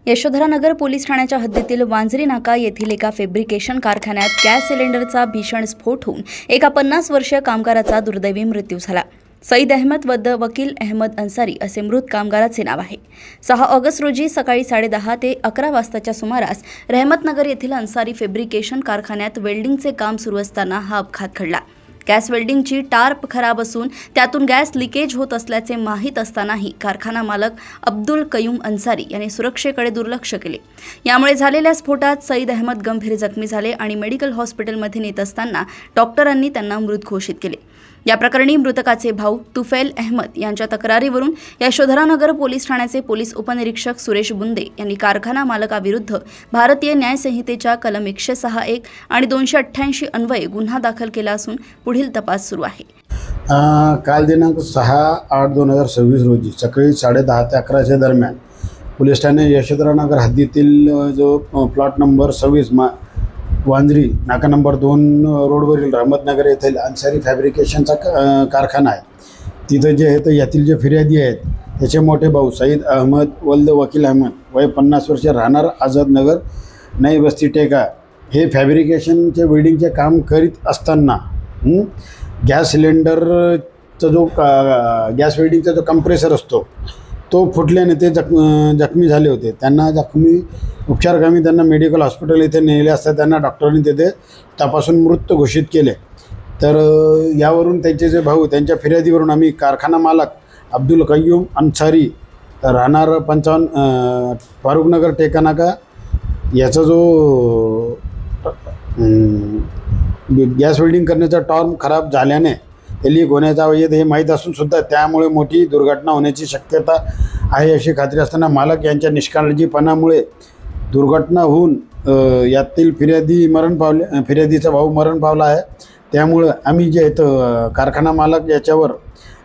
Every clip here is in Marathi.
यशोधरानगर पोलीस ठाण्याच्या हद्दीतील वांजरी नाका येथील एका फॅब्रिकेशन कारखान्यात गॅस सिलेंडरचा भीषण स्फोट होऊन एका 50 वर्षीय कामगाराचा दुर्दैवी मृत्यू झाला। सईद अहमद वकील अहमद अन्सारी असे मृत कामगाराचे नाव आहे। 6 ऑगस्ट रोजी सकाळी 10:30 ते 11 वाजताच्या सुमारास रहमतनगर येथील अन्सारी फॅब्रिकेशन कारखान्यात वेल्डिंगचे काम सुरू असताना हा अपघात घडला। गॅस वेल्डिंगची टार्प खराब असून त्यातून गॅस लिकेज होत असल्याचे माहीत असतानाही कारखाना मालक अब्दुल कयूम अन्सारी यांनी सुरक्षेकडे दुर्लक्ष केले। यामुळे झालेल्या स्फोटात सईद अहमद गंभीर जखमी झाले आणि मेडिकल हॉस्पिटलमध्ये नेत असताना डॉक्टरांनी त्यांना मृत घोषित केले। या प्रकरणी मृतकाचे भाऊ तुफैल अहमद यांच्या तक्रारीवरून यशोधरानगर पोलीस ठाण्याचे पोलीस उपनिरीक्षक सुरेश बुंदे यांनी कारखाना मालकाविरुद्ध भारतीय न्याय संहितेच्या कलम 106(1) आणि 288 अन्वये गुन्हा दाखल केला असून पुढील तपास सुरू आहे। काल दिनांक 6/8/2026 रोजी सकाळी 10:30 ते 11च्या दरम्यान पोलीस ठाणे यशोधरानगर हद्दीतील जो प्लॉट नंबर 26 वांजरी नाका नंबर 2 रोडवरील रहमतनगर येथील अन्सारी फॅब्रिकेशनचा कारखाना आहे। तिथं जे आहे तर यातील जे फिर्यादी आहेत त्याचे मोठे भाऊ सईद अहमद वकील अहमद वय 50 वर्षे राहणार आझादनगर नई बस्ती टेका हे फॅब्रिकेशनचे वेल्डिंगचे काम करीत असताना गॅस सिलेंडरचा जो गॅस वेल्डिंगचा जो कंप्रेसर असतो तो फुटल्याने ते जखमी झाले होते। त्यांना उपचारकामी त्यांना मेडिकल हॉस्पिटल येथे नेले असता त्यांना डॉक्टरांनी तिथे तपासून मृत घोषित केले। तर यावरून त्यांचे जे भाऊ त्यांच्या फिर्यादीवरून आम्ही कारखाना मालक अब्दुल कयूम अन्सारी राहणार 55 फारुखनगर टेकानाका याचा जो गॅस वेल्डिंग करण्याचा टॉर्म खराब झाल्याने ते लीक होण्याचा हे माहीत असून सुद्धा त्यामुळे मोठी दुर्घटना होण्याची शक्यता आहे अशी खात्री असताना मालक यांच्या निष्काळजीपणामुळे दुर्घटना होऊन यातील फिर्यादीचा भाऊ मरण पावला आहे। त्यामुळे आम्ही जे आहेत कारखाना मालक याच्यावर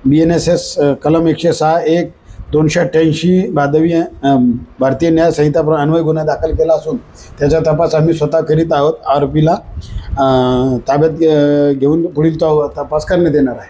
BNSS कलम 106(1) 288 भारतीय न्याय संहिता अन्वय गुन्हा दाखल केला असून त्याचा तपास आम्ही स्वतः करीत आहोत। आरोपीला ताब्यात घेऊन पुढील तपास करण्यात येणार आहे।